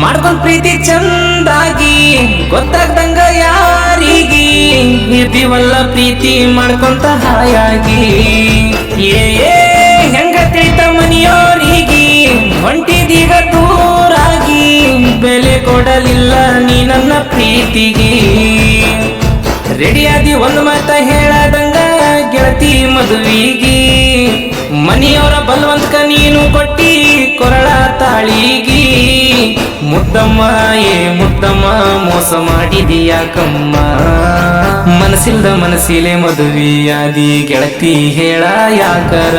ಮಾಡ್ಕೊಂಡ್ ಪ್ರೀತಿ ಚಂದಾಗಿ ಗೊತ್ತಾಗ್ದಂಗ ಯಾರಿಗಿ ಇರ್ತೀವಲ್ಲ ಪ್ರೀತಿ ಮಾಡ್ಕೊಂತ ಹಾಯಾಗಿ ಏ ಹೆಂಗ ತಿಳಿತ ಮನಿಯೋರಿಗಿ ಹೊಂಟಿದೀಗ ದೂರಾಗಿ ಬೆಲೆ ಕೊಡಲಿಲ್ಲ ನೀ ನನ್ನ ಪ್ರೀತಿಗಿ ರೆಡಿಯಾದಿ ಒಂದು ಮಾತ ಹೇಳದಂಗ ಗೆಳತಿ ಮದುವಿಗಿ ಮನಿಯವರ ಬಲವಂತಕ ನೀನು ಕೊಟ್ಟಿ ಕೊರಳ ತಾಳಿಗಿ ಮುದ್ದಮ್ಮ ಮುದ್ದಮ್ಮ ಮೋಸ ಮಾಡಿದೀಯಾಕಮ್ಮ ಮನಸ್ಸಿಲ್ದ ಮನಸ್ಸಿಲೆ ಮದುವಿಯಾದಿ ಗೆಳತಿ ಹೇಳ ಯಾಕರ